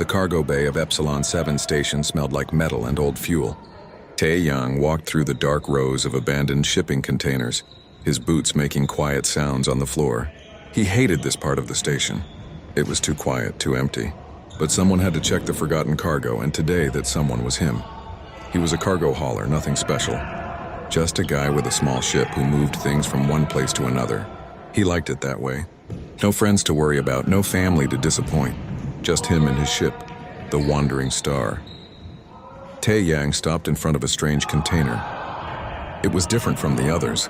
The cargo bay of Epsilon 7 station smelled like metal and old fuel. Tae-Yang walked through the dark rows of abandoned shipping containers, his boots making quiet sounds on the floor. He hated this part of the station. It was too quiet, too empty. But someone had to check the forgotten cargo, and today that someone was him. He was a cargo hauler, nothing special. Just a guy with a small ship who moved things from one place to another. He liked it that way. No friends to worry about, no family to disappoint. Just him and his ship, the Wandering Star. Tae-Yang stopped in front of a strange container. It was different from the others.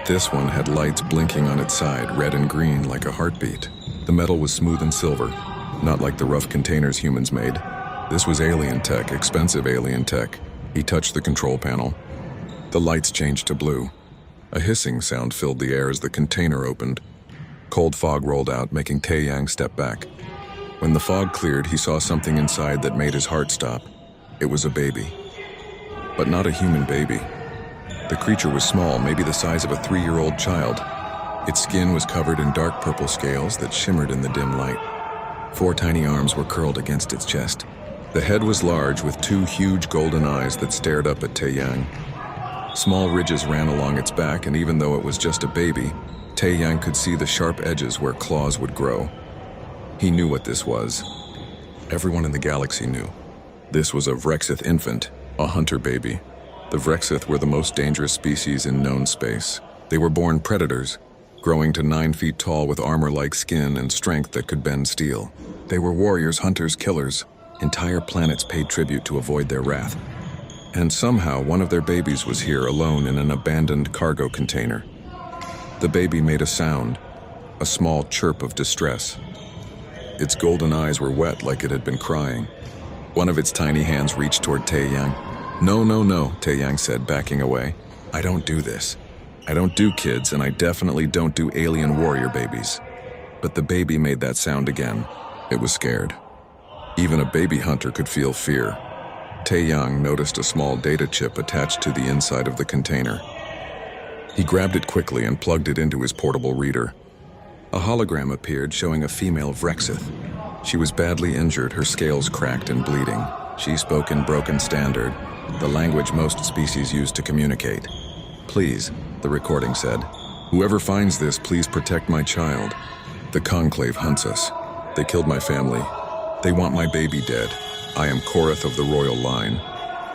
This one had lights blinking on its side, red and green like a heartbeat. The metal was smooth and silver, not like the rough containers humans made. This was alien tech, expensive alien tech. He touched the control panel. The lights changed to blue. A hissing sound filled the air as the container opened. Cold fog rolled out, making Tae-Yang step back. When the fog cleared, he saw something inside that made his heart stop. It was a baby. But not a human baby. The creature was small, maybe the size of a 3-year-old child. Its skin was covered in dark purple scales that shimmered in the dim light. 4 tiny arms were curled against its chest. The head was large, with 2 huge golden eyes that stared up at Tae-Yang. Small ridges ran along its back, and even though it was just a baby, Tae-Yang could see the sharp edges where claws would grow. He knew what this was. Everyone in the galaxy knew. This was a Vrexith infant, a hunter baby. The Vrexith were the most dangerous species in known space. They were born predators, growing to 9 feet tall with armor-like skin and strength that could bend steel. They were warriors, hunters, killers. Entire planets paid tribute to avoid their wrath. And somehow one of their babies was here alone in an abandoned cargo container. The baby made a sound, a small chirp of distress. Its golden eyes were wet like it had been crying. One of its tiny hands reached toward Tae-Yang. No, no, no, Tae-Yang said, backing away. I don't do this. I don't do kids, and I definitely don't do alien warrior babies. But the baby made that sound again. It was scared. Even a baby hunter could feel fear. Tae-Yang noticed a small data chip attached to the inside of the container. He grabbed it quickly and plugged it into his portable reader. A hologram appeared showing a female Vrexith. She was badly injured, her scales cracked and bleeding. She spoke in broken standard, the language most species use to communicate. Please, the recording said. Whoever finds this, please protect my child. The Conclave hunts us. They killed my family. They want my baby dead. I am Korath of the royal line.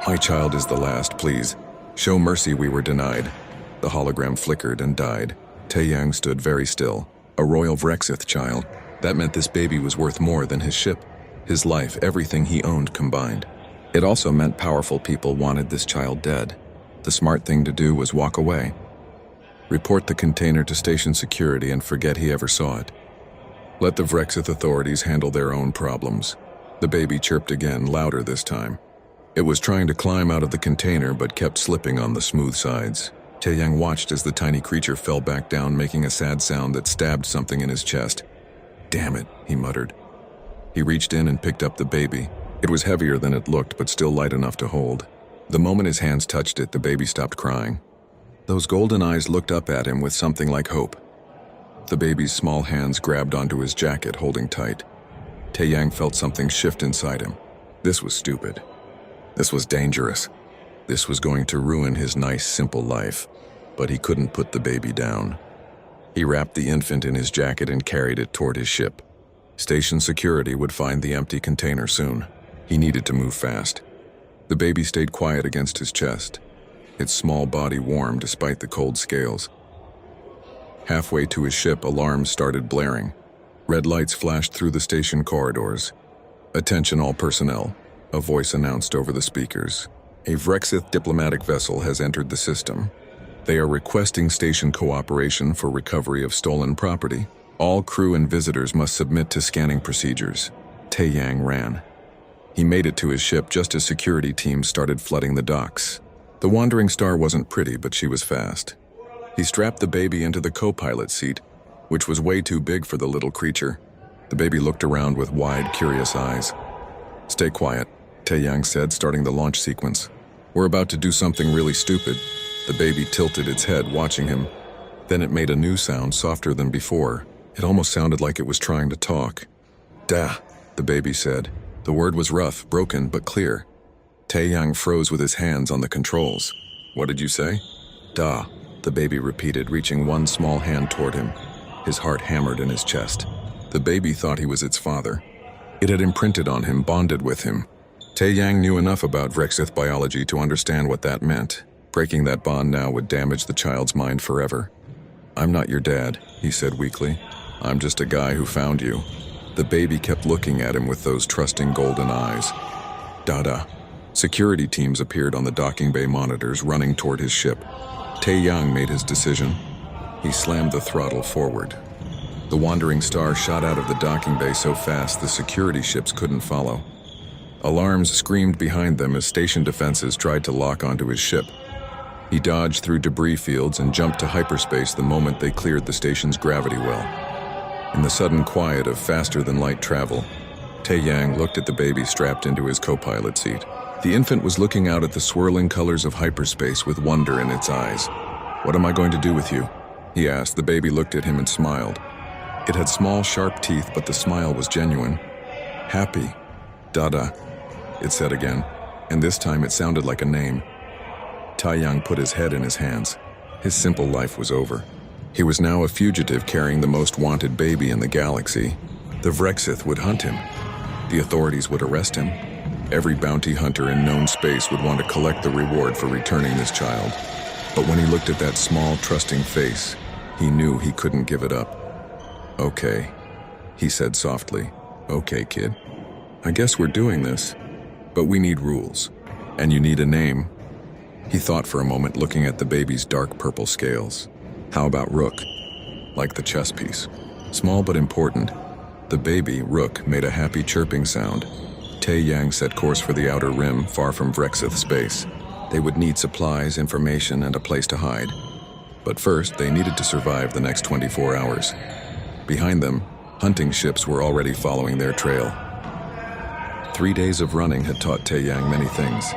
My child is the last, please. Show mercy, we were denied. The hologram flickered and died. Tae-Yang stood very still. A royal Vrexith child. That meant this baby was worth more than his ship, his life, everything he owned combined. It also meant powerful people wanted this child dead. The smart thing to do was walk away. Report the container to station security and forget he ever saw it. Let the Vrexith authorities handle their own problems. The baby chirped again, louder this time. It was trying to climb out of the container but kept slipping on the smooth sides. Tae-Yang watched as the tiny creature fell back down, making a sad sound that stabbed something in his chest. Damn it, he muttered. He reached in and picked up the baby. It was heavier than it looked, but still light enough to hold. The moment his hands touched it, the baby stopped crying. Those golden eyes looked up at him with something like hope. The baby's small hands grabbed onto his jacket, holding tight. Tae-Yang felt something shift inside him. This was stupid. This was dangerous. This was going to ruin his nice, simple life. But he couldn't put the baby down. He wrapped the infant in his jacket and carried it toward his ship. Station security would find the empty container soon. He needed to move fast. The baby stayed quiet against his chest, its small body warm despite the cold scales. Halfway to his ship, alarms started blaring. Red lights flashed through the station corridors. Attention all personnel, a voice announced over the speakers. A Vrexith diplomatic vessel has entered the system. They are requesting station cooperation for recovery of stolen property. All crew and visitors must submit to scanning procedures. Tae-Yang ran. He made it to his ship just as security teams started flooding the docks. The Wandering Star wasn't pretty, but she was fast. He strapped the baby into the co-pilot seat, which was way too big for the little creature. The baby looked around with wide, curious eyes. Stay quiet, Tae-Yang said, starting the launch sequence. We're about to do something really stupid. The baby tilted its head, watching him. Then it made a new sound, softer than before. It almost sounded like it was trying to talk. Da, the baby said. The word was rough, broken, but clear. Taeyang froze with his hands on the controls. What did you say? Da, the baby repeated, reaching one small hand toward him. His heart hammered in his chest. The baby thought he was its father. It had imprinted on him, bonded with him. Taeyang knew enough about Vrexith biology to understand what that meant. Breaking that bond now would damage the child's mind forever. I'm not your dad, he said weakly. I'm just a guy who found you. The baby kept looking at him with those trusting golden eyes. Dada. Security teams appeared on the docking bay monitors, running toward his ship. Taeyang made his decision. He slammed the throttle forward. The wandering star shot out of the docking bay so fast the security ships couldn't follow. Alarms screamed behind them as station defenses tried to lock onto his ship. He dodged through debris fields and jumped to hyperspace the moment they cleared the station's gravity well. In the sudden quiet of faster-than-light travel, Taeyang looked at the baby strapped into his co-pilot seat. The infant was looking out at the swirling colors of hyperspace with wonder in its eyes. "What am I going to do with you?" he asked. The baby looked at him and smiled. It had small, sharp teeth, but the smile was genuine. "Happy. Dada," it said again, and this time it sounded like a name. Taeyang put his head in his hands. His simple life was over. He was now a fugitive carrying the most wanted baby in the galaxy. The Vrexith would hunt him. The authorities would arrest him. Every bounty hunter in known space would want to collect the reward for returning this child. But when he looked at that small, trusting face, he knew he couldn't give it up. "Okay," he said softly. "Okay, kid. I guess we're doing this. But we need rules. And you need a name." He thought for a moment, looking at the baby's dark purple scales. "How about Rook? Like the chess piece. Small but important." The baby, Rook, made a happy chirping sound. Taeyang set course for the outer rim, far from Vrexith space. They would need supplies, information, and a place to hide. But first, they needed to survive the next 24 hours. Behind them, hunting ships were already following their trail. 3 days of running had taught Taeyang many things.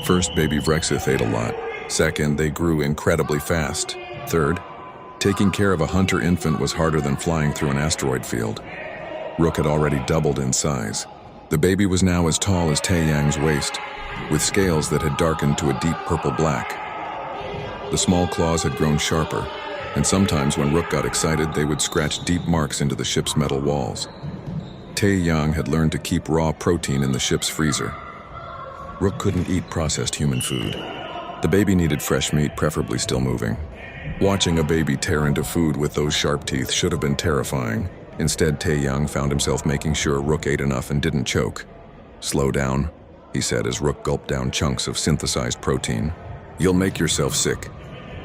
First, baby Vrexith ate a lot. Second, they grew incredibly fast. Third, taking care of a hunter infant was harder than flying through an asteroid field. Rook had already doubled in size. The baby was now as tall as Taeyang's waist, with scales that had darkened to a deep purple black. The small claws had grown sharper, and sometimes when Rook got excited, they would scratch deep marks into the ship's metal walls. Taeyang had learned to keep raw protein in the ship's freezer. Rook couldn't eat processed human food. The baby needed fresh meat, preferably still moving. Watching a baby tear into food with those sharp teeth should have been terrifying. Instead, Taeyang found himself making sure Rook ate enough and didn't choke. "Slow down," he said as Rook gulped down chunks of synthesized protein. "You'll make yourself sick."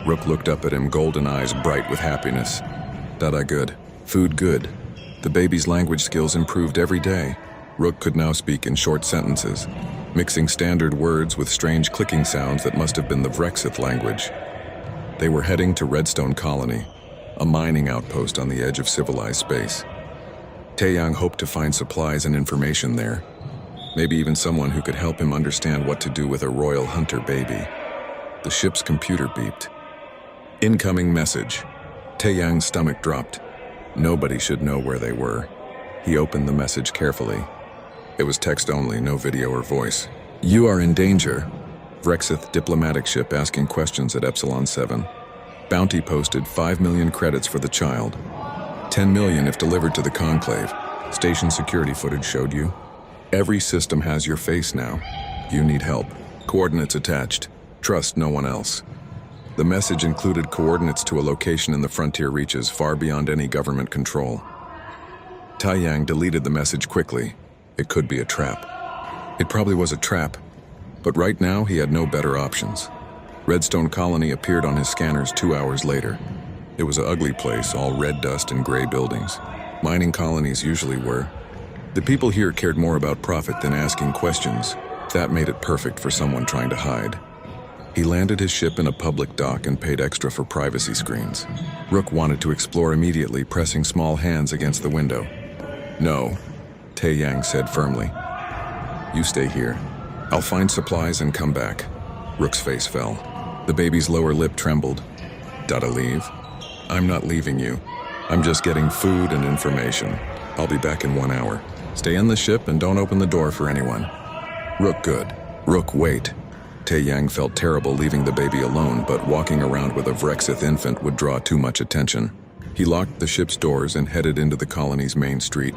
Rook looked up at him, golden eyes bright with happiness. "Dada good. Food good." The baby's language skills improved every day. Rook could now speak in short sentences, mixing standard words with strange clicking sounds that must have been the Vrexith language. They were heading to Redstone Colony, a mining outpost on the edge of civilized space. Taeyang hoped to find supplies and information there, maybe even someone who could help him understand what to do with a royal hunter baby. The ship's computer beeped. Incoming message. Taeyang's stomach dropped. Nobody should know where they were. He opened the message carefully. It was text only, no video or voice. "You are in danger. Vrexith diplomatic ship asking questions at Epsilon 7. Bounty posted 5 million credits for the child. 10 million if delivered to the Conclave. Station security footage showed you. Every system has your face now. You need help. Coordinates attached. Trust no one else." The message included coordinates to a location in the frontier reaches far beyond any government control. Taeyang deleted the message quickly. It could be a trap. It probably was a trap, but right now he had no better options. Redstone Colony appeared on his scanners 2 hours later. It was an ugly place, all red dust and gray buildings. Mining colonies usually were. The people here cared more about profit than asking questions. That made it perfect for someone trying to hide. He landed his ship in a public dock and paid extra for privacy screens. Rook wanted to explore immediately, pressing small hands against the window. "No," Taeyang said firmly. "You stay here. I'll find supplies and come back." Rook's face fell. The baby's lower lip trembled. "Dada leave?" "I'm not leaving you. I'm just getting food and information. I'll be back in 1 hour." Stay in the ship and don't open the door for anyone. Rook, good. Rook, wait. Tae-Yang felt terrible leaving the baby alone, but walking around with a Vrexith infant would draw too much attention. He locked the ship's doors and headed into the colony's main street.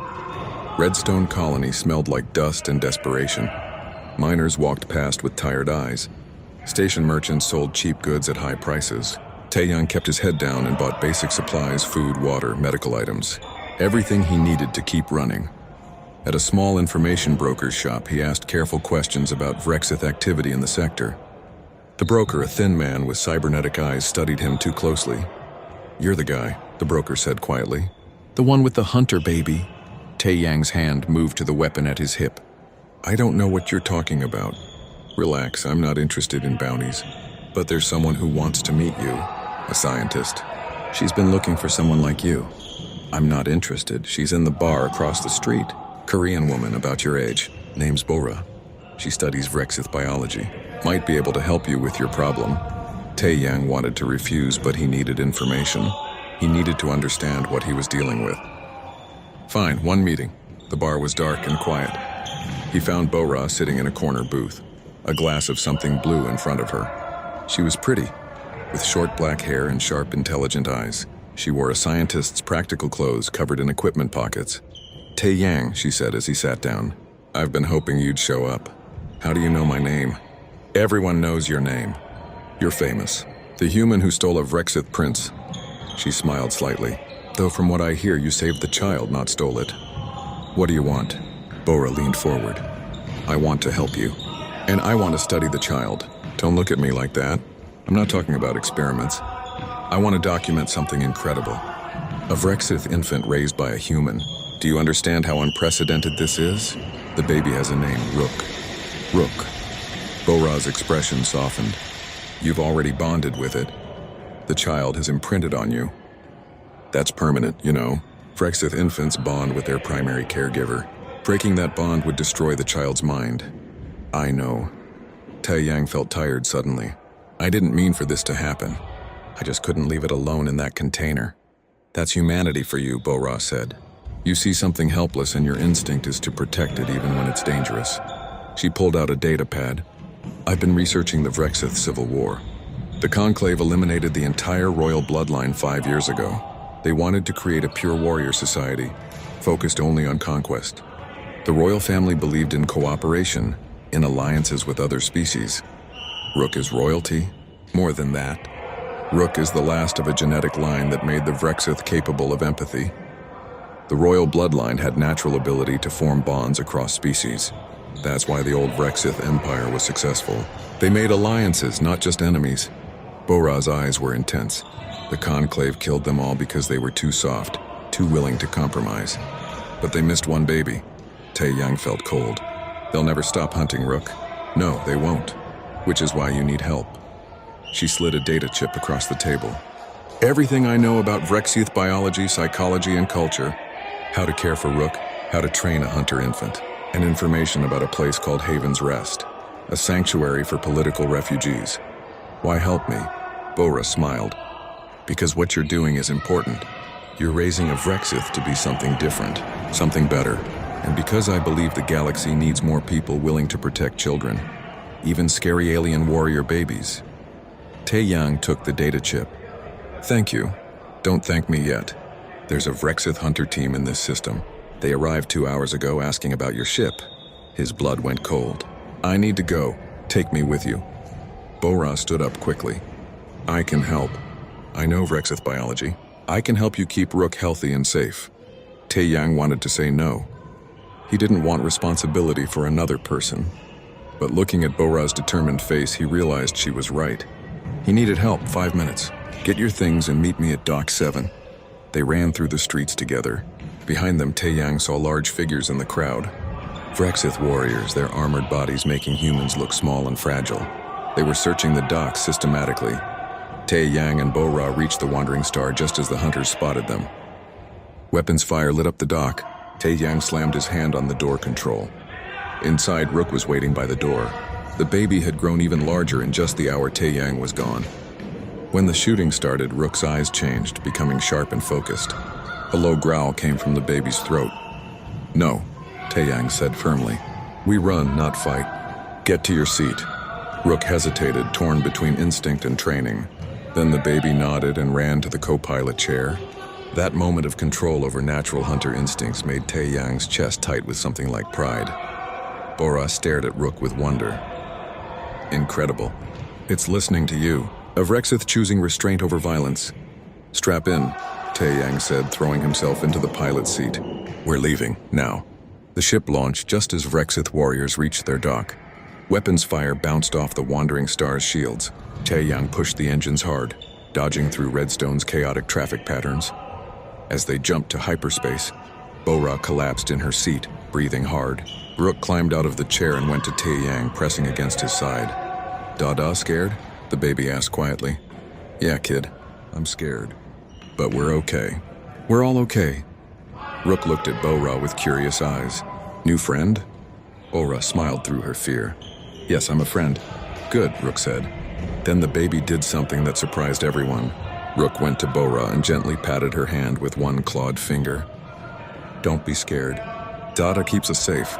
Redstone Colony smelled like dust and desperation. Miners walked past with tired eyes. Station merchants sold cheap goods at high prices. Tae-Yang kept his head down and bought basic supplies, food, water, medical items. Everything he needed to keep running. At a small information broker's shop, he asked careful questions about Vrexith activity in the sector. The broker, a thin man with cybernetic eyes, studied him too closely. "You're the guy," the broker said quietly. "The one with the hunter baby." Tae-Yang's hand moved to the weapon at his hip. "I don't know what you're talking about. Relax, I'm not interested in bounties. But there's someone who wants to meet you, a scientist. She's been looking for someone like you." "I'm not interested. She's in the bar across the street. Korean woman about your age. Name's Bora. She studies Vrexith biology. Might be able to help you with your problem." Tae-Yang wanted to refuse, but he needed information. He needed to understand what he was dealing with. Fine, one meeting. The bar was dark and quiet. He found Bora sitting in a corner booth, a glass of something blue in front of her. She was pretty, with short black hair and sharp, intelligent eyes. She wore a scientist's practical clothes covered in equipment pockets. "Tae-Yang," she said as he sat down. "I've been hoping you'd show up. How do you know my name?" "Everyone knows your name. You're famous. The human who stole a Vrexith prince." She smiled slightly. "Though from what I hear, you saved the child, not stole it." "What do you want?" Bora leaned forward. "I want to help you. And I want to study the child. Don't look at me like that. I'm not talking about experiments. I want to document something incredible. A Vrexith infant raised by a human. Do you understand how unprecedented this is? The baby has a name, Rook." "Rook." Bora's expression softened. "You've already bonded with it. The child has imprinted on you. That's permanent, you know. Vrexith infants bond with their primary caregiver. Breaking that bond would destroy the child's mind." "I know." Tae-Yang felt tired suddenly. "I didn't mean for this to happen. I just couldn't leave it alone in that container." "That's humanity for you," Bora said. "You see something helpless and your instinct is to protect it even when it's dangerous." She pulled out a data pad. "I've been researching the Vrexith Civil War. The Conclave eliminated the entire royal bloodline 5 years ago. They wanted to create a pure warrior society, focused only on conquest. The royal family believed in cooperation, in alliances with other species. Rook is royalty. More than that. Rook is the last of a genetic line that made the Vrexith capable of empathy. The royal bloodline had natural ability to form bonds across species. That's why the old Vrexith Empire was successful. They made alliances, not just enemies." Bora's eyes were intense. The Conclave killed them all because they were too soft, too willing to compromise. But they missed one baby. Tae-Yang felt cold. "They'll never stop hunting Rook." "No, they won't. Which is why you need help." She slid a data chip across the table. "Everything I know about Vrexith biology, psychology, and culture. How to care for Rook, how to train a hunter infant, and information about a place called Haven's Rest, a sanctuary for political refugees." "Why help me?" Bora smiled. "Because what you're doing is important. You're raising a Vrexith to be something different, something better. And because I believe the galaxy needs more people willing to protect children, even scary alien warrior babies." Tae-Yang took the data chip. "Thank you. Don't thank me yet. There's a Vrexith hunter team in this system. They arrived 2 hours ago asking about your ship." His blood went cold. "I need to go. Take me with you." Bora stood up quickly. "I can help. I know Vrexith biology. I can help you keep Rook healthy and safe." Tae-Yang wanted to say no. He didn't want responsibility for another person. But looking at Bora's determined face, he realized she was right. He needed help. 5 minutes. "Get your things and meet me at Dock 7. They ran through the streets together. Behind them, Tae-Yang saw large figures in the crowd. Vrexith warriors, their armored bodies making humans look small and fragile. They were searching the docks systematically. Tae-Yang and Bora reached the Wandering Star just as the hunters spotted them. Weapons fire lit up the dock. Tae-Yang slammed his hand on the door control. Inside, Rook was waiting by the door. The baby had grown even larger in just the hour Tae-Yang was gone. When the shooting started, Rook's eyes changed, becoming sharp and focused. A low growl came from the baby's throat. "No." Taeyang said firmly. We run, not fight. Get to your seat. Rook hesitated, torn between instinct and training. Then the baby nodded and ran to the co-pilot chair. That moment of control over natural hunter instincts made Taeyang's chest tight with something like pride. Bora stared at Rook with wonder. Incredible. It's listening to you. Of Rexith choosing restraint over violence. Strap in, Taeyang said, throwing himself into the pilot's seat. We're leaving, now. The ship launched just as Rexith warriors reached their dock. Weapons fire bounced off the Wandering Star's shields. Taeyang pushed the engines hard, dodging through Redstone's chaotic traffic patterns. As they jumped to hyperspace, Bora collapsed in her seat, breathing hard. Rook climbed out of the chair and went to Taeyang, pressing against his side. Dada scared? The baby asked quietly. Yeah, kid, I'm scared. But we're okay. We're all okay. Rook looked at Bora with curious eyes. New friend? Bora smiled through her fear. Yes, I'm a friend. Good, Rook said. Then the baby did something that surprised everyone. Rook went to Bora and gently patted her hand with one clawed finger. Don't be scared. Dada keeps us safe.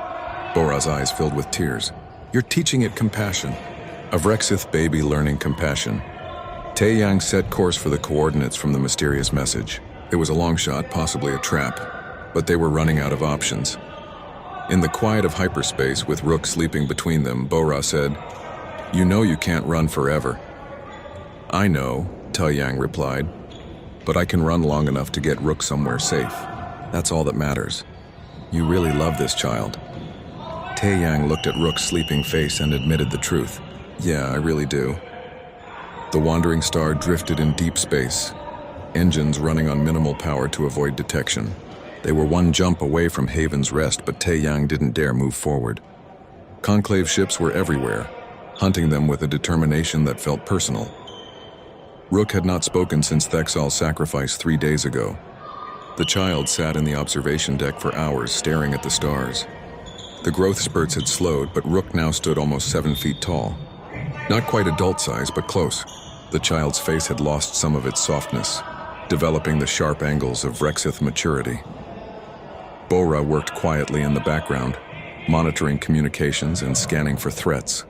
Bora's eyes filled with tears. You're teaching it compassion. A Rexith baby learning compassion. Taeyang set course for the coordinates from the mysterious message. It was a long shot, possibly a trap, but they were running out of options. In the quiet of hyperspace, with Rook sleeping between them, Bora said, You know you can't run forever. I know, Taeyang replied, but I can run long enough to get Rook somewhere safe. That's all that matters. You really love this child. Taeyang looked at Rook's sleeping face and admitted the truth. Yeah, I really do. The Wandering Star drifted in deep space, engines running on minimal power to avoid detection. They were one jump away from Haven's Rest, but Taeyang didn't dare move forward. Conclave ships were everywhere, hunting them with a determination that felt personal. Rook had not spoken since Thexal's sacrifice 3 days ago. The child sat in the observation deck for hours, staring at the stars. The growth spurts had slowed, but Rook now stood almost 7 feet tall. Not quite adult size, but close. The child's face had lost some of its softness, developing the sharp angles of Rexith maturity. Bora worked quietly in the background, monitoring communications and scanning for threats.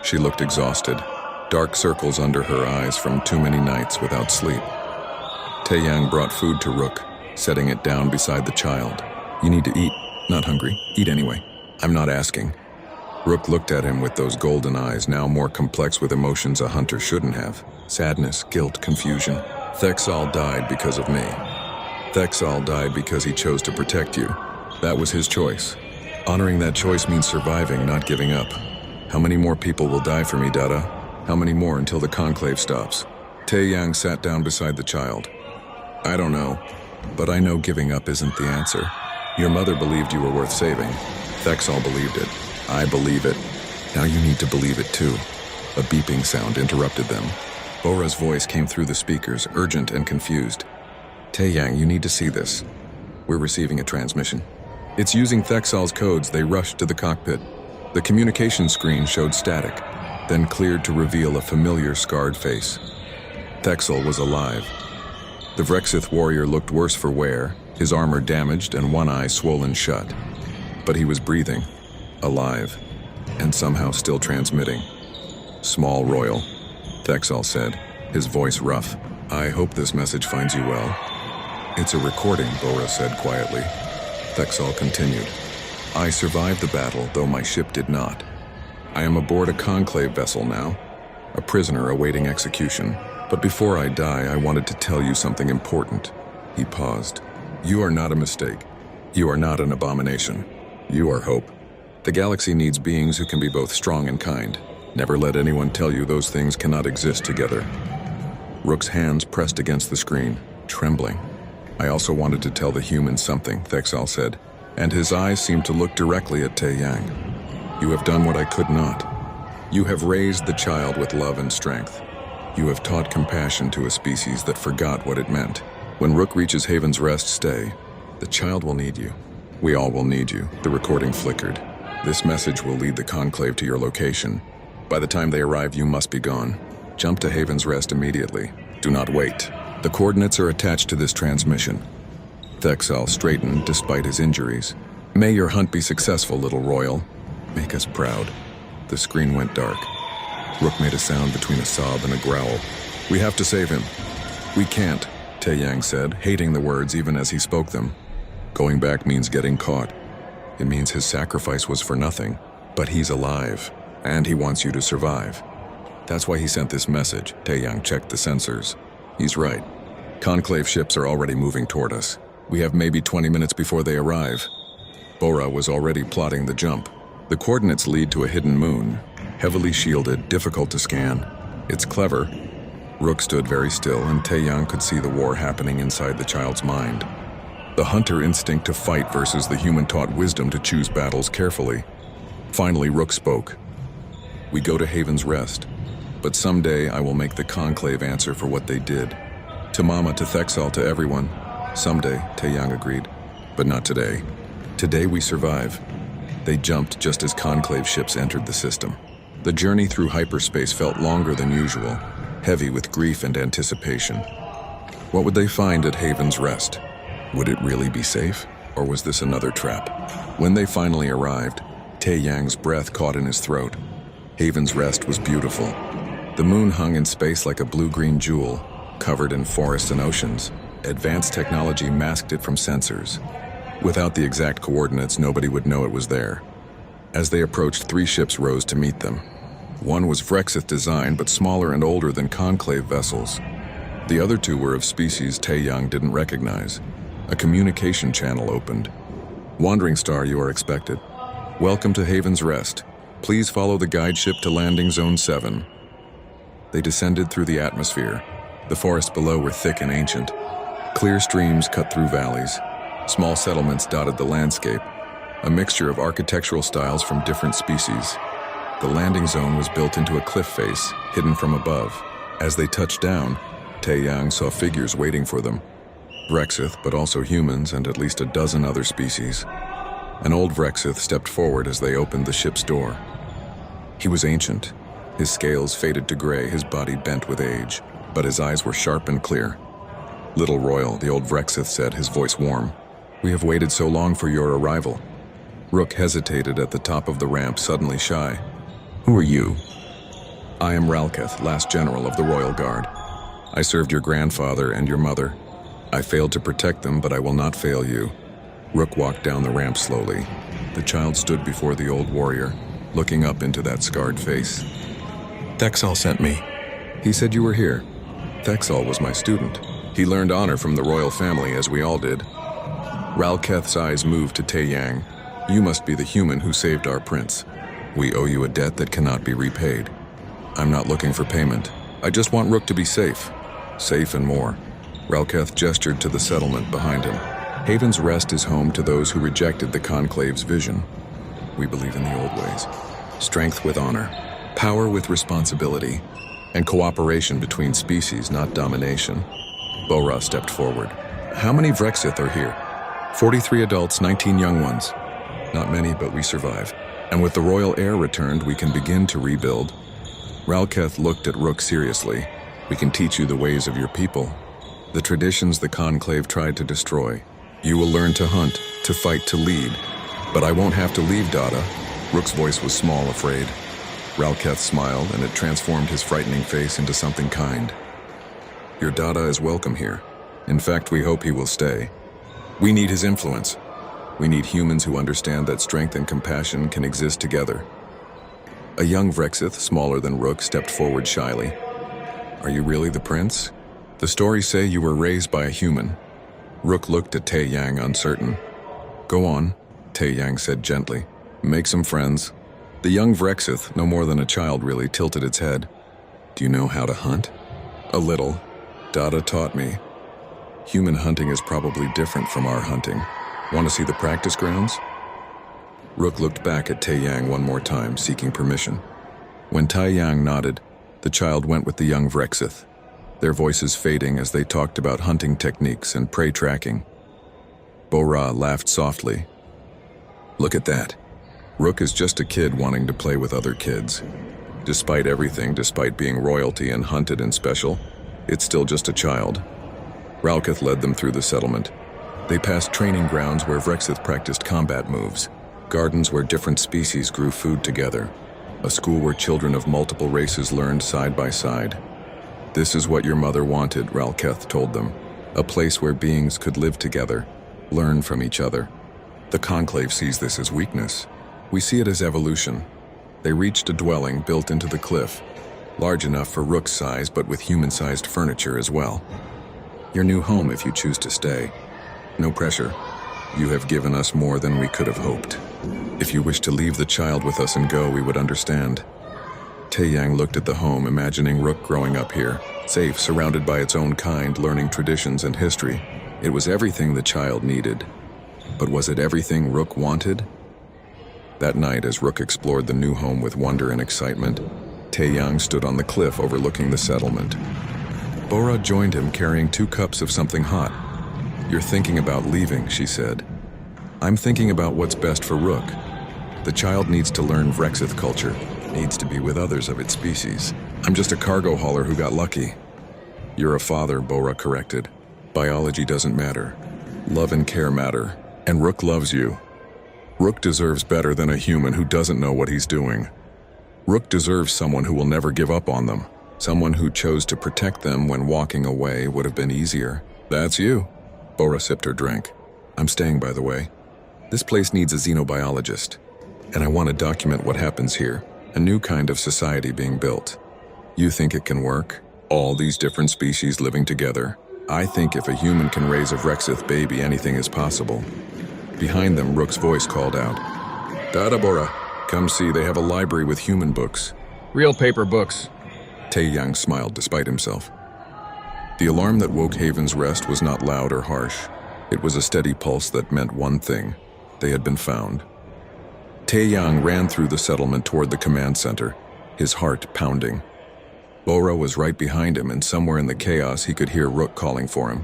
She looked exhausted, dark circles under her eyes from too many nights without sleep. Taeyang brought food to Rook, setting it down beside the child. You need to eat. Not hungry. Eat anyway. I'm not asking. Rook looked at him with those golden eyes, now more complex with emotions a hunter shouldn't have. Sadness, guilt, confusion. Thexal died because of me. Thexal died because he chose to protect you. That was his choice. Honoring that choice means surviving, not giving up. How many more people will die for me, Dada? How many more until the conclave stops? Taeyang sat down beside the child. I don't know, but I know giving up isn't the answer. Your mother believed you were worth saving. Thexal believed it. I believe it. Now you need to believe it too. A beeping sound interrupted them. Bora's voice came through the speakers, urgent and confused. Taeyang, you need to see this. We're receiving a transmission. It's using Thexal's codes. They rushed to the cockpit. The communication screen showed static, then cleared to reveal a familiar scarred face. Thexal was alive. The Vrexith warrior looked worse for wear, his armor damaged and one eye swollen shut. But he was breathing, alive, and somehow still transmitting. Small Royal, Thexal said, his voice rough. I hope this message finds you well. It's a recording, Bora said quietly. Thexal continued. I survived the battle, though my ship did not. I am aboard a conclave vessel now, a prisoner awaiting execution. But before I die, I wanted to tell you something important. He paused. You are not a mistake. You are not an abomination. You are hope. The galaxy needs beings who can be both strong and kind. Never let anyone tell you those things cannot exist together. Rook's hands pressed against the screen, trembling. I also wanted to tell the humans something, Thexal said, and his eyes seemed to look directly at Taeyang. You have done what I could not. You have raised the child with love and strength. You have taught compassion to a species that forgot what it meant. When Rook reaches Haven's Rest, stay. The child will need you. We all will need you. The recording flickered. This message will lead the conclave to your location. By the time they arrive, you must be gone. Jump to Haven's Rest immediately. Do not wait. The coordinates are attached to this transmission. Thexal straightened despite his injuries. May your hunt be successful, little royal. Make us proud. The screen went dark. Rook made a sound between a sob and a growl. We have to save him. We can't, Tae-Yang said, hating the words even as he spoke them. Going back means getting caught. It means his sacrifice was for nothing, but he's alive, and he wants you to survive. That's why he sent this message. Tae-Yang checked the sensors. He's right. Conclave ships are already moving toward us. We have maybe 20 minutes before they arrive. Bora was already plotting the jump. The coordinates lead to a hidden moon, heavily shielded, difficult to scan. It's clever. Rook stood very still, and Tae-Yang could see the war happening inside the child's mind. The hunter instinct to fight versus the human-taught wisdom to choose battles carefully. Finally, Rook spoke. We go to Haven's Rest, but someday I will make the Conclave answer for what they did. To Mama, to Thexal, to everyone. Someday, Tae-Yang agreed, but not today. Today we survive. They jumped just as Conclave ships entered the system. The journey through hyperspace felt longer than usual, heavy with grief and anticipation. What would they find at Haven's Rest? Would it really be safe, or was this another trap? When they finally arrived, Tae-Yang's breath caught in his throat. Haven's Rest was beautiful. The moon hung in space like a blue-green jewel, covered in forests and oceans. Advanced technology masked it from sensors. Without the exact coordinates, nobody would know it was there. As they approached, 3 ships rose to meet them. One was Vrexith design, but smaller and older than Conclave vessels. The other 2 were of species Tae-Yang didn't recognize. A communication channel opened. Wandering Star, you are expected. Welcome to Haven's Rest. Please follow the guide ship to landing zone 7. They descended through the atmosphere. The forests below were thick and ancient. Clear streams cut through valleys. Small settlements dotted the landscape, a mixture of architectural styles from different species. The landing zone was built into a cliff face, hidden from above. As they touched down, Tae-Yang saw figures waiting for them. Vrexith, but also humans and at least a dozen other species. An old Vrexith stepped forward as they opened the ship's door. He was ancient. His scales faded to gray, his body bent with age, but his eyes were sharp and clear. Little Royal, the old Vrexith said, his voice warm. We have waited so long for your arrival. Rook hesitated at the top of the ramp, suddenly shy. Who are you? I am Ralketh, last general of the Royal Guard. I served your grandfather and your mother. I failed to protect them, but I will not fail you. Rook walked down the ramp slowly. The child stood before the old warrior, looking up into that scarred face. Thexal sent me. He said you were here. Thexal was my student. He learned honor from the royal family, as we all did. Ralketh's eyes moved to Tae-Yang. You must be the human who saved our prince. We owe you a debt that cannot be repaid. I'm not looking for payment. I just want Rook to be safe. Safe and more. Ralketh gestured to the settlement behind him. Haven's Rest is home to those who rejected the Conclave's vision. We believe in the old ways. Strength with honor, power with responsibility, and cooperation between species, not domination. Bora stepped forward. How many Vrexith are here? 43 adults, 19 young ones. Not many, but we survive. And with the royal heir returned, we can begin to rebuild. Ralketh looked at Rook seriously. We can teach you the ways of your people. The traditions the Conclave tried to destroy. You will learn to hunt, to fight, to lead. But I won't have to leave, Dada. Rook's voice was small, afraid. Ralketh smiled, and it transformed his frightening face into something kind. Your Dada is welcome here. In fact, we hope he will stay. We need his influence. We need humans who understand that strength and compassion can exist together. A young Vrexith, smaller than Rook, stepped forward shyly. Are you really the prince? The stories say you were raised by a human. Rook looked at Tae-Yang, uncertain. Go on, Tae-Yang said gently. Make some friends. The young Vrexith, no more than a child really, tilted its head. Do you know how to hunt? A little. Dada taught me. Human hunting is probably different from our hunting. Want to see the practice grounds? Rook looked back at Tae-Yang one more time, seeking permission. When Tae-Yang nodded, the child went with the young Vrexith, their voices fading as they talked about hunting techniques and prey tracking. Bora laughed softly. Look at that. Rook is just a kid wanting to play with other kids. Despite everything, despite being royalty and hunted and special, it's still just a child. Ralketh led them through the settlement. They passed training grounds where Vrexith practiced combat moves, gardens where different species grew food together, a school where children of multiple races learned side by side. "This is what your mother wanted," Ralketh told them. "A place where beings could live together, learn from each other." The Conclave sees this as weakness. We see it as evolution. They reached a dwelling built into the cliff, large enough for Rook's size but with human-sized furniture as well. "Your new home if you choose to stay. No pressure. You have given us more than we could have hoped. If you wish to leave the child with us and go, we would understand." Taeyang looked at the home, imagining Rook growing up here, safe, surrounded by its own kind, learning traditions and history. It was everything the child needed. But was it everything Rook wanted? That night, as Rook explored the new home with wonder and excitement, Taeyang stood on the cliff overlooking the settlement. Bora joined him, carrying 2 cups of something hot. "You're thinking about leaving," she said. "I'm thinking about what's best for Rook. The child needs to learn Vrexith culture, needs to be with others of its species. I'm just a cargo hauler who got lucky." "You're a father," Bora corrected. "Biology doesn't matter. Love and care matter, and Rook loves you. Rook deserves better than a human who doesn't know what he's doing. Rook deserves someone who will never give up on them, someone who chose to protect them when walking away would have been easier." "That's you." Bora sipped her drink. "I'm staying, by the way. This place needs a xenobiologist, and I want to document what happens here, a new kind of society being built." "You think it can work? All these different species living together? I think if a human can raise a Vrexith baby, anything is possible." Behind them, Rook's voice called out, "Dada Bora, come see, they have a library with human books." Real paper books. Taeyang smiled despite himself. The alarm that woke Haven's Rest was not loud or harsh. It was a steady pulse that meant one thing: they had been found. Taeyang ran through the settlement toward the command center, his heart pounding. Bora was right behind him, and somewhere in the chaos he could hear Rook calling for him.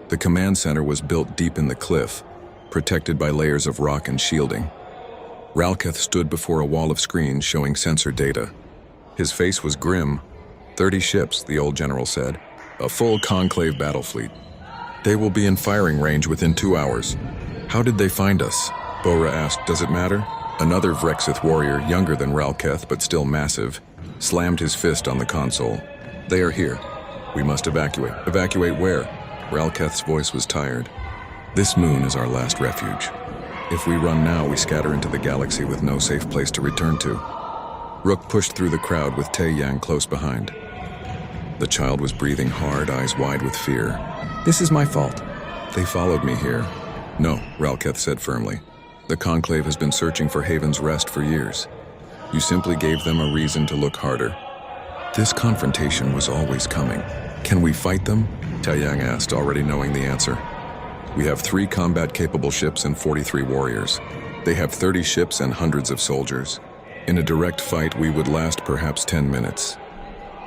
The command center was built deep in the cliff, protected by layers of rock and shielding. Ralketh stood before a wall of screens showing sensor data. His face was grim. 30 ships, the old general said. A full Conclave battle fleet. "They will be in firing range within 2 hours." "How did they find us?" Bora asked. "Does it matter?" Another Vrexith warrior, younger than Ralketh but still massive, slammed his fist on the console. "They are here. We must evacuate." "Evacuate where?" Ralketh's voice was tired. "This moon is our last refuge. If we run now, we scatter into the galaxy with no safe place to return to." Rook pushed through the crowd with Taeyang close behind. The child was breathing hard, eyes wide with fear. "This is my fault. They followed me here." "No," Ralketh said firmly. "The Conclave has been searching for Haven's Rest for years. You simply gave them a reason to look harder." This confrontation was always coming. "Can we fight them?" Taeyang asked, already knowing the answer. "We have 3 combat-capable ships and 43 warriors. They have 30 ships and hundreds of soldiers. In a direct fight, we would last perhaps 10 minutes.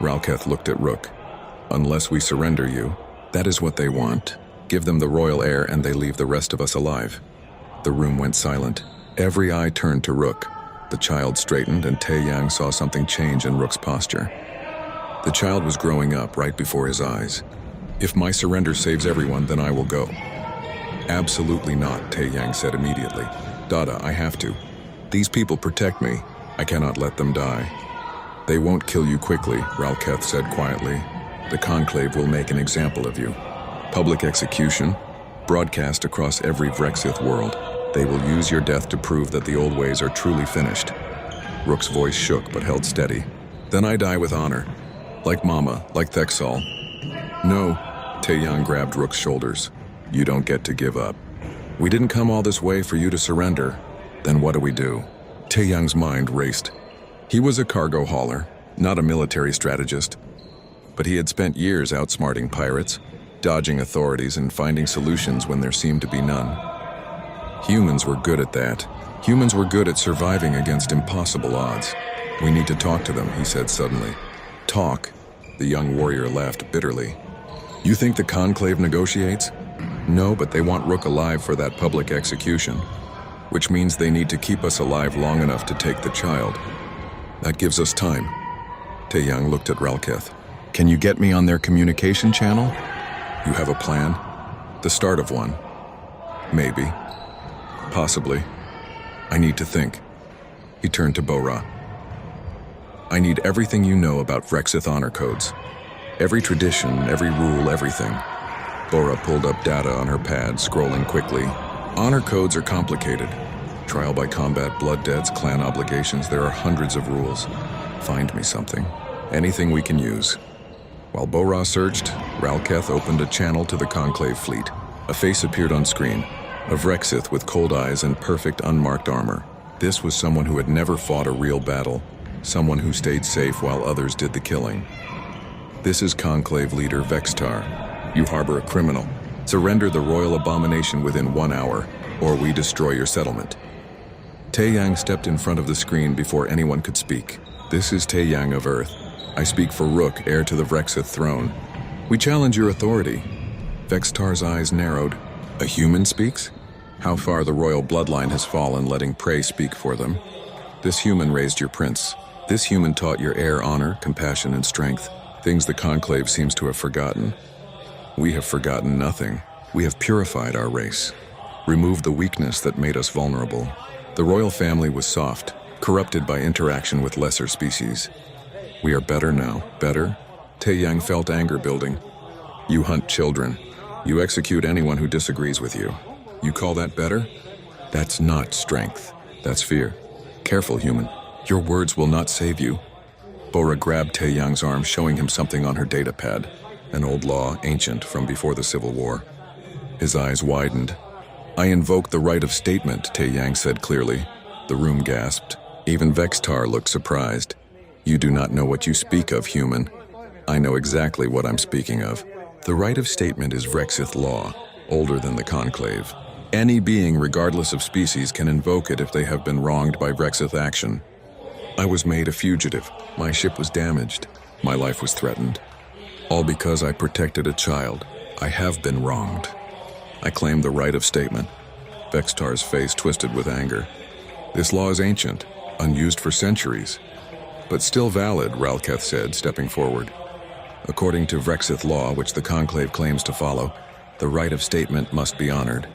Ralketh looked at Rook. "Unless we surrender you, that is what they want. Give them the royal heir and they leave the rest of us alive." The room went silent. Every eye turned to Rook. The child straightened, and Taeyang saw something change in Rook's posture. The child was growing up right before his eyes. "If my surrender saves everyone, then I will go." "Absolutely not," Taeyang said immediately. "Dada, I have to. These people protect me. I cannot let them die." "They won't kill you quickly," Ralketh said quietly. "The Conclave will make an example of you. Public execution, broadcast across every Vrexith world. They will use your death to prove that the old ways are truly finished." Rook's voice shook but held steady. "Then I die with honor. Like Mama, like Thexal." "No," Taeyang grabbed Rook's shoulders. "You don't get to give up. We didn't come all this way for you to surrender. Then what do we do?" Taeyang's mind raced. He was a cargo hauler, not a military strategist. But he had spent years outsmarting pirates, dodging authorities and finding solutions when there seemed to be none. Humans were good at that. Humans were good at surviving against impossible odds. "We need to talk to them," he said suddenly. "Talk?" The young warrior laughed bitterly. "You think the Conclave negotiates?" "No, but they want Rook alive for that public execution, which means they need to keep us alive long enough to take the child. That gives us time." Taeyang looked at Ralketh. "Can you get me on their communication channel?" "You have a plan?" "The start of one. Maybe. Possibly. I need to think. He turned to Bora. I need everything you know about Vrexith honor codes. Every tradition, every rule, everything. Bora pulled up data on her pad, scrolling quickly. Honor codes are complicated. Trial by combat, blood debts, clan obligations, there are hundreds of rules. Find me something. Anything we can use. While Bora searched, Ralketh opened a channel to the Conclave fleet. A face appeared on screen. A Vrexith with cold eyes and perfect unmarked armor. This was someone who had never fought a real battle. Someone who stayed safe while others did the killing. This is Conclave leader Vextar. You harbor a criminal. Surrender the royal abomination within 1 hour, or we destroy your settlement. Taeyang stepped in front of the screen before anyone could speak. This is Taeyang of Earth. I speak for Rook, heir to the Vrexith throne. We challenge your authority. Vextar's eyes narrowed. A human speaks? How far the royal bloodline has fallen, letting prey speak for them. This human raised your prince. This human taught your heir honor, compassion, and strength, things the Conclave seems to have forgotten. We have forgotten nothing. We have purified our race, removed the weakness that made us vulnerable. The royal family was soft, corrupted by interaction with lesser species. We are better now. Better? Taeyang felt anger building. You hunt children. You execute anyone who disagrees with you. You call that better? That's not strength. That's fear. Careful, human. Your words will not save you. Bora grabbed Taeyang's arm, showing him something on her datapad. An old law, ancient, from before the Civil War. His eyes widened. I invoke the right of statement, Taeyang said clearly. The room gasped. Even Vextar looked surprised. You do not know what you speak of, human. I know exactly what I'm speaking of. The right of statement is Vrexith law, older than the Conclave. Any being, regardless of species, can invoke it if they have been wronged by Vrexith action. I was made a fugitive. My ship was damaged. My life was threatened. All because I protected a child. I have been wronged. I claim the right of statement. Vextar's face twisted with anger. This law is ancient, unused for centuries. But still valid, Ralketh said, stepping forward. According to Vrexith law, which the Conclave claims to follow, the right of statement must be honored.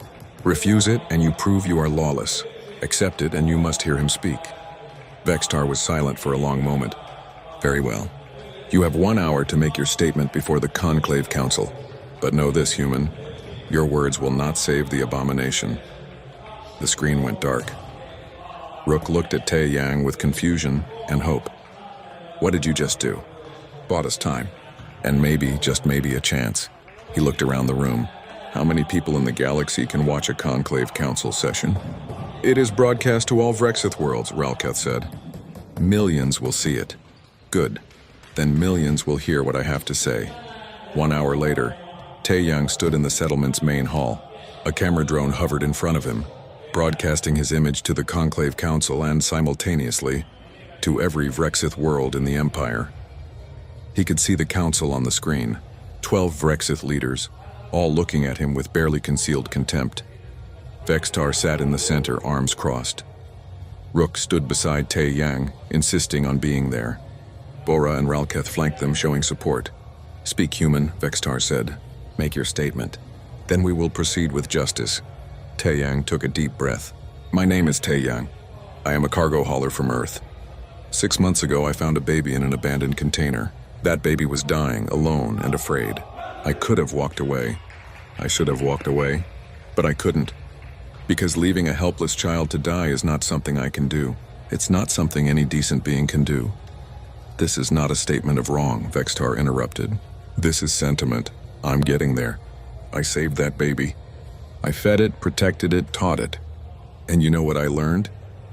Refuse it, and you prove you are lawless. Accept it, and you must hear him speak. Vextar was silent for a long moment. Very well. You have 1 hour to make your statement before the Conclave Council. But know this, human. Your words will not save the abomination. The screen went dark. Rook looked at Taeyang with confusion and hope. What did you just do? Bought us time. And maybe, just maybe, a chance. He looked around the room. How many people in the galaxy can watch a Conclave Council session? It is broadcast to all Vrexith worlds, Ralketh said. Millions will see it. Good. Then millions will hear what I have to say. 1 hour later, Taeyang stood in the settlement's main hall. A camera drone hovered in front of him, broadcasting his image to the Conclave Council and, simultaneously, to every Vrexith world in the Empire. He could see the council on the screen, 12 Vrexith leaders, all looking at him with barely concealed contempt. Vextar sat in the center, arms crossed. Rook stood beside Taeyang, insisting on being there. Bora and Ralketh flanked them, showing support. Speak, human, Vextar said. Make your statement. Then we will proceed with justice. Taeyang took a deep breath. My name is Taeyang. I am a cargo hauler from Earth. 6 months ago, I found a baby in an abandoned container. That baby was dying, alone and afraid. I could have walked away. I should have walked away, but I couldn't. Because leaving a helpless child to die is not something I can do. It's not something any decent being can do. This is not a statement of wrong, Vextar interrupted. This is sentiment. I'm getting there. I saved that baby. I fed it, protected it, taught it. And you know what I learned?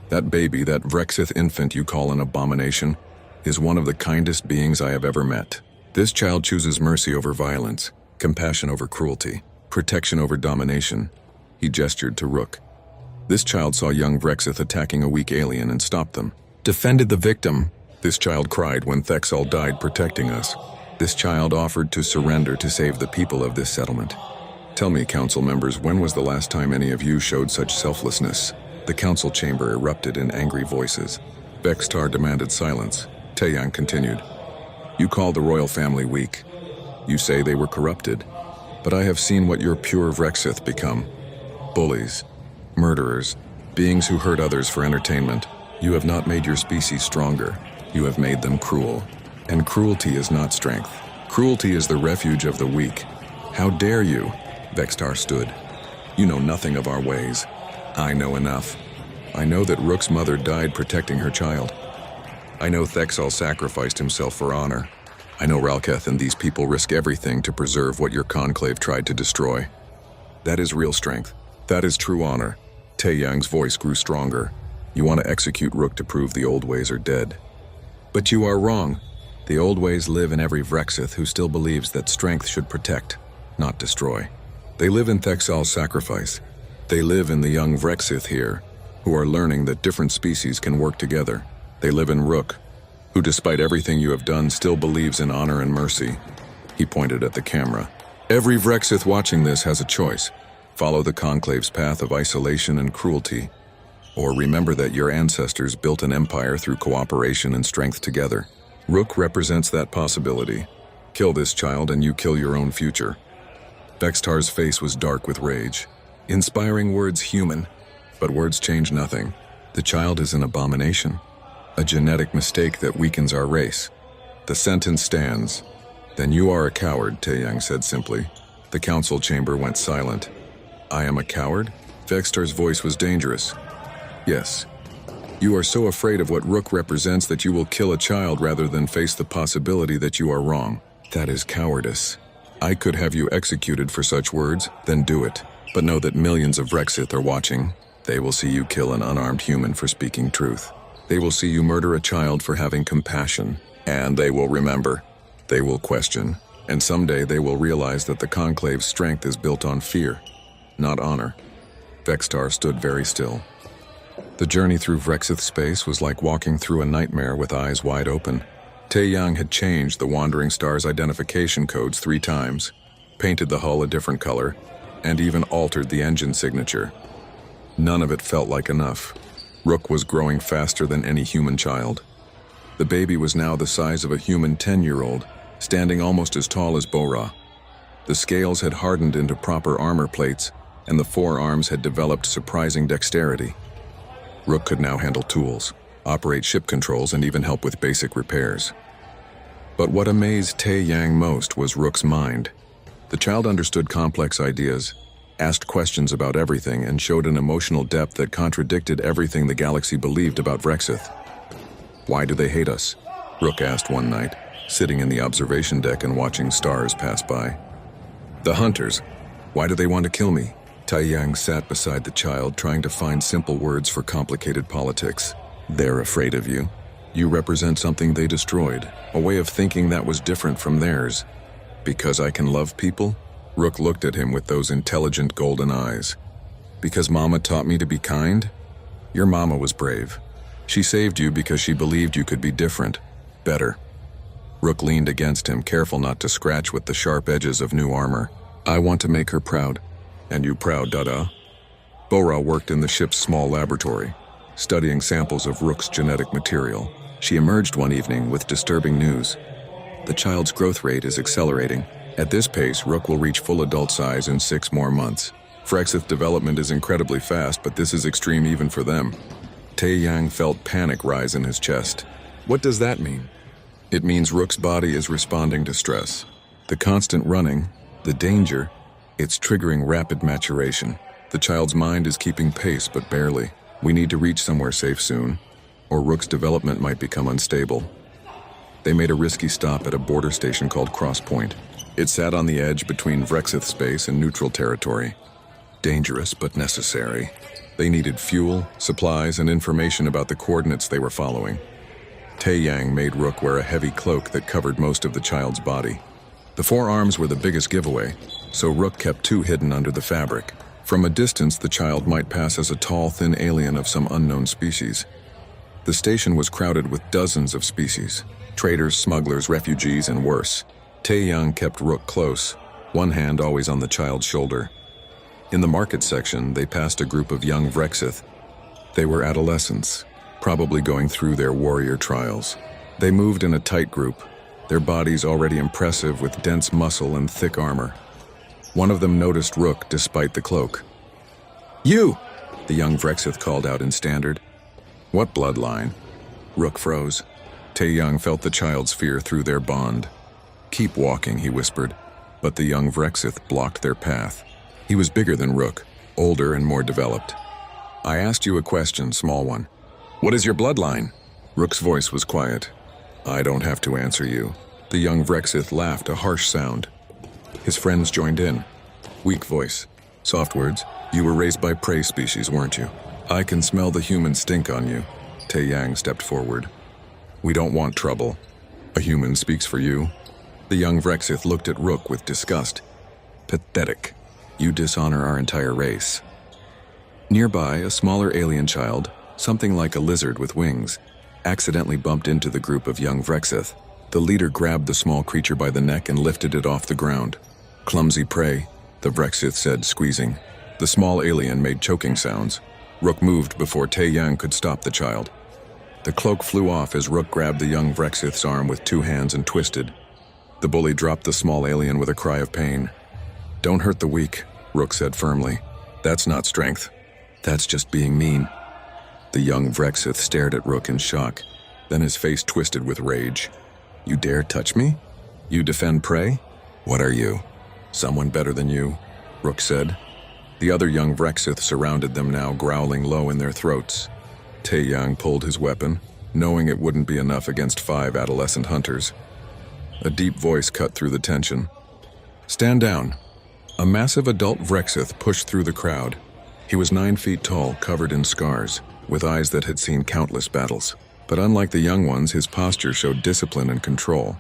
That baby, that Vrexith infant you call an abomination, is one of the kindest beings I have ever met. This child chooses mercy over violence, compassion over cruelty, protection over domination. He gestured to Rook. This child saw young Vrexith attacking a weak alien and stopped them. Defended the victim. This child cried when Thexal died protecting us. This child offered to surrender to save the people of this settlement. Tell me, council members, when was the last time any of you showed such selflessness? The council chamber erupted in angry voices. Vextar demanded silence. Taeyang continued. You call the royal family weak. You say they were corrupted. But I have seen what your pure Vrexith become. bullies, murderers, beings who hurt others for entertainment. You have not made your species stronger. You have made them cruel. And cruelty is not strength. Cruelty is the refuge of the weak. How dare you? Vextar stood. You know nothing of our ways. I know enough. I know that Rook's mother died protecting her child. I know Thexal sacrificed himself for honor. I know Ralketh and these people risk everything to preserve what your conclave tried to destroy. That is real strength. That is true honor. Taeyang's voice grew stronger. You want to execute Rook to prove the old ways are dead. But you are wrong. The old ways live in every Vrexith who still believes that strength should protect, not destroy. They live in Thexal's sacrifice. They live in the young Vrexith here, who are learning that different species can work together. They live in Rook, who despite everything you have done still believes in honor and mercy. He pointed at the camera. Every Vrexith watching this has a choice. Follow the Conclave's path of isolation and cruelty, or remember that your ancestors built an empire through cooperation and strength together. Rook represents that possibility. Kill this child and you kill your own future. Vextar's face was dark with rage. Inspiring words human, but words change nothing. The child is an abomination, a genetic mistake that weakens our race. The sentence stands. Then you are a coward, Taeyang said simply. The council chamber went silent. I am a coward? Vextar's voice was dangerous. Yes. You are so afraid of what Rook represents that you will kill a child rather than face the possibility that you are wrong. That is cowardice. I could have you executed for such words, then do it. But know that millions of Vrexith are watching. They will see you kill an unarmed human for speaking truth. They will see you murder a child for having compassion. And they will remember. They will question. And someday they will realize that the Conclave's strength is built on fear, not honor. Vextar stood very still. The journey through Vrexith space was like walking through a nightmare with eyes wide open. Taeyang had changed the Wandering Star's identification codes 3 times, painted the hull a different color, and even altered the engine signature. None of it felt like enough. Rook was growing faster than any human child. The baby was now the size of a human 10-year-old, standing almost as tall as Bora. The scales had hardened into proper armor plates, and the forearms had developed surprising dexterity. Rook could now handle tools, operate ship controls, and even help with basic repairs. But what amazed Taeyang most was Rook's mind. The child understood complex ideas, asked questions about everything, and showed an emotional depth that contradicted everything the galaxy believed about Vrexith. Why do they hate us? Rook asked one night, sitting in the observation deck and watching stars pass by. The hunters. Why do they want to kill me? Taeyang sat beside the child, trying to find simple words for complicated politics. They're afraid of you. You represent something they destroyed, a way of thinking that was different from theirs. Because I can love people? Rook looked at him with those intelligent golden eyes. Because Mama taught me to be kind? Your mama was brave. She saved you because she believed you could be different, better. Rook leaned against him, careful not to scratch with the sharp edges of new armor. I want to make her proud. And you proud, Dada? Bora worked in the ship's small laboratory, studying samples of Rook's genetic material. She emerged one evening with disturbing news. The child's growth rate is accelerating. At this pace, Rook will reach full adult size in 6 more months. Vrexith development is incredibly fast, but this is extreme even for them. Taeyang felt panic rise in his chest. What does that mean? It means Rook's body is responding to stress. The constant running, the danger, it's triggering rapid maturation. The child's mind is keeping pace, but barely. We need to reach somewhere safe soon, or Rook's development might become unstable. They made a risky stop at a border station called Cross Point. It sat on the edge between Vrexith space and neutral territory. Dangerous, but necessary. They needed fuel, supplies, and information about the coordinates they were following. Taeyang made Rook wear a heavy cloak that covered most of the child's body. The forearms were the biggest giveaway, so Rook kept 2 hidden under the fabric. From a distance, the child might pass as a tall, thin alien of some unknown species. The station was crowded with dozens of species. Traders, smugglers, refugees, and worse. Taeyang kept Rook close, one hand always on the child's shoulder. In the market section, they passed a group of young Vrexith. They were adolescents, probably going through their warrior trials. They moved in a tight group, their bodies already impressive with dense muscle and thick armor. One of them noticed Rook despite the cloak. You! The young Vrexith called out in standard. What bloodline? Rook froze. Tae-young felt the child's fear through their bond. Keep walking, he whispered, but the young Vrexith blocked their path. He was bigger than Rook, older and more developed. I asked you a question, small one. What is your bloodline? Rook's voice was quiet. I don't have to answer you. The young Vrexith laughed, a harsh sound. His friends joined in. Weak voice. Soft words. You were raised by prey species, weren't you? I can smell the human stink on you. Tae-yang stepped forward. We don't want trouble. A human speaks for you. The young Vrexith looked at Rook with disgust. Pathetic. You dishonor our entire race. Nearby, a smaller alien child, something like a lizard with wings, accidentally bumped into the group of young Vrexith. The leader grabbed the small creature by the neck and lifted it off the ground. Clumsy prey, the Vrexith said, squeezing. The small alien made choking sounds. Rook moved before Tae-yang could stop the child. The cloak flew off as Rook grabbed the young Vrexith's arm with 2 hands and twisted. The bully dropped the small alien with a cry of pain. Don't hurt the weak, Rook said firmly. That's not strength. That's just being mean. The young Vrexith stared at Rook in shock. Then his face twisted with rage. You dare touch me? You defend prey? What are you? Someone better than you, Rook said. The other young Vrexith surrounded them now, growling low in their throats. Tae-yang pulled his weapon, knowing it wouldn't be enough against 5 adolescent hunters. A deep voice cut through the tension. Stand down. A massive adult Vrexith pushed through the crowd. He was 9 feet tall, covered in scars, with eyes that had seen countless battles. But unlike the young ones, his posture showed discipline and control.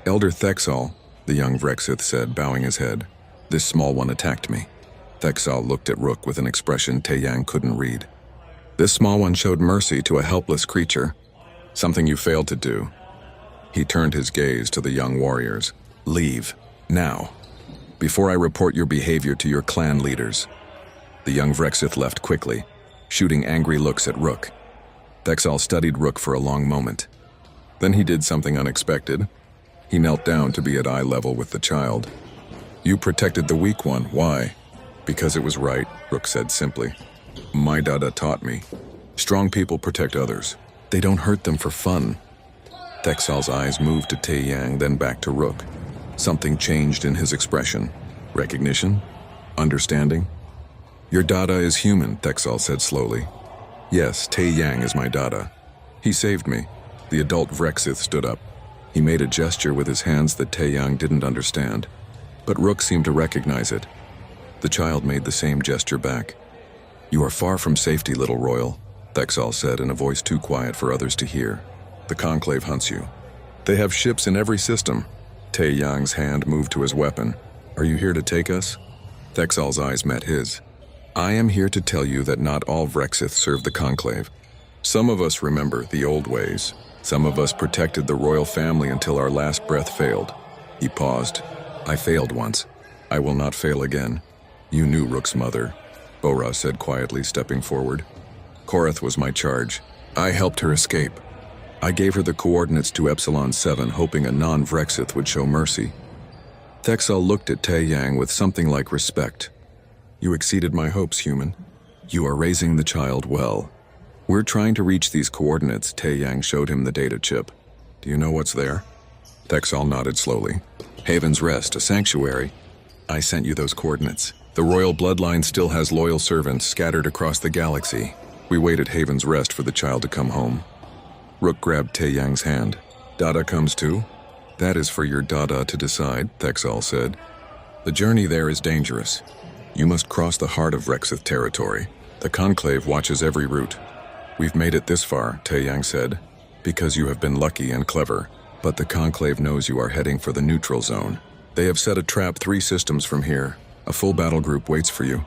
Elder Thexal, the young Vrexith said, bowing his head. This small one attacked me. Thexal looked at Rook with an expression Tae-yang couldn't read. This small one showed mercy to a helpless creature. Something you failed to do. He turned his gaze to the young warriors. Leave, now, before I report your behavior to your clan leaders. The young Vrexith left quickly, shooting angry looks at Rook. Thexal studied Rook for a long moment. Then he did something unexpected. He knelt down to be at eye level with the child. You protected the weak one, why? Because it was right, Rook said simply. My dada taught me. Strong people protect others. They don't hurt them for fun. Thexal's eyes moved to Tae-yang, then back to Rook. Something changed in his expression. Recognition? Understanding? Your dada is human, Thexal said slowly. Yes, Tae-yang is my dada. He saved me. The adult Vrexith stood up. He made a gesture with his hands that Tae-yang didn't understand, but Rook seemed to recognize it. The child made the same gesture back. You are far from safety, little royal, Thexal said in a voice too quiet for others to hear. The Conclave hunts you. They have ships in every system. Tae-yang's hand moved to his weapon. Are you here to take us? Thexal's eyes met his. I am here to tell you that not all Vrexith serve the Conclave. Some of us remember the old ways. Some of us protected the royal family until our last breath failed. He paused. I failed once. I will not fail again. You knew Rook's mother, Bora said quietly, stepping forward. Korath was my charge. I helped her escape. I gave her the coordinates to Epsilon 7, hoping a non-Vrexith would show mercy. Thexal looked at Tae-yang with something like respect. You exceeded my hopes, human. You are raising the child well. We're trying to reach these coordinates. Tae-yang showed him the data chip. Do you know what's there? Thexal nodded slowly. Haven's Rest, a sanctuary. I sent you those coordinates. The royal bloodline still has loyal servants scattered across the galaxy. We wait at Haven's Rest for the child to come home. Rook grabbed Tae-yang's hand. Dada comes too? That is for your Dada to decide, Thexal said. The journey there is dangerous. You must cross the heart of Vrexith territory. The Conclave watches every route. We've made it this far, Tae-yang said, because you have been lucky and clever. But the Conclave knows you are heading for the neutral zone. They have set a trap 3 systems from here. A full battle group waits for you.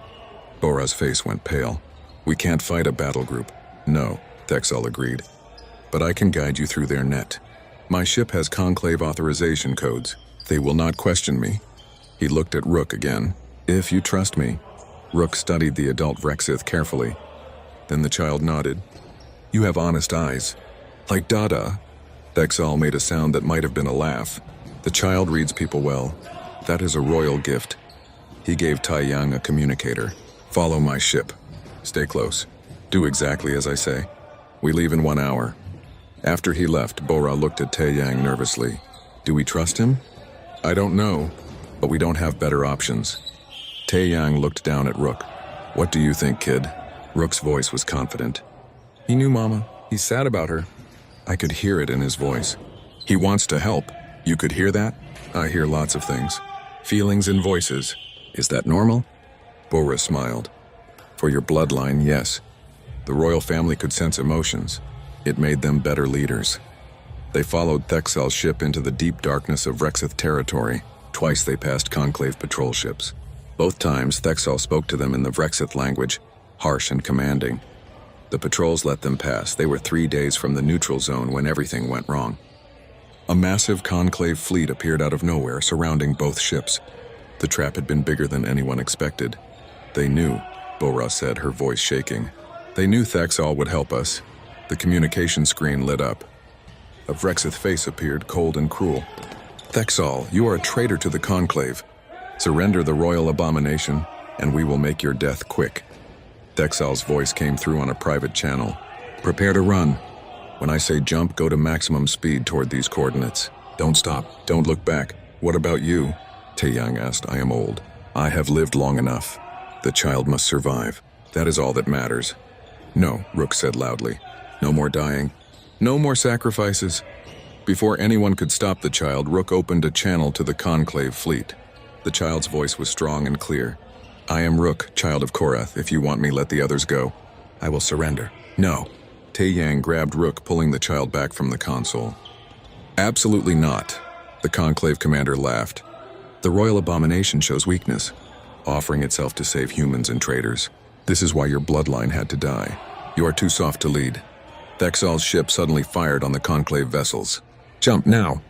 Bora's face went pale. We can't fight a battle group. No, Thexal agreed. But I can guide you through their net. My ship has Conclave authorization codes. They will not question me. He looked at Rook again. If you trust me. Rook studied the adult Vrexith carefully. Then the child nodded. You have honest eyes. Like Dada. Thexal made a sound that might have been a laugh. The child reads people well. That is a royal gift. He gave Tae-yang a communicator. Follow my ship. Stay close. Do exactly as I say. We leave in 1 hour. After he left, Bora looked at Taeyang nervously. Do we trust him? I don't know, but we don't have better options. Taeyang looked down at Rook. What do you think, kid? Rook's voice was confident. He knew Mama. He's sad about her. I could hear it in his voice. He wants to help. You could hear that? I hear lots of things. Feelings and voices. Is that normal? Bora smiled. For your bloodline, yes. The royal family could sense emotions. It made them better leaders. They followed Thexel's ship into the deep darkness of Rexith territory. Twice they passed Conclave patrol ships. Both times, Thexel spoke to them in the Rexith language, harsh and commanding. The patrols let them pass. They were 3 days from the neutral zone when everything went wrong. A massive Conclave fleet appeared out of nowhere, surrounding both ships. The trap had been bigger than anyone expected. They knew, Bora said, her voice shaking. They knew Thexel would help us. The communication screen lit up. A Vrexith face appeared, cold and cruel. Thexel, you are a traitor to the Conclave. Surrender the royal abomination, and we will make your death quick. Thexel's voice came through on a private channel. Prepare to run. When I say jump, go to maximum speed toward these coordinates. Don't stop. Don't look back. What about you? Taeyang asked. I am old. I have lived long enough. The child must survive. That is all that matters. No, Rook said loudly. No more dying. No more sacrifices. Before anyone could stop the child, Rook opened a channel to the Conclave fleet. The child's voice was strong and clear. I am Rook, child of Korath. If you want me, let the others go. I will surrender. No. Taeyang grabbed Rook, pulling the child back from the console. Absolutely not. The Conclave commander laughed. The royal abomination shows weakness, offering itself to save humans and traitors. This is why your bloodline had to die. You are too soft to lead. Thexel's ship suddenly fired on the Conclave vessels. Jump now!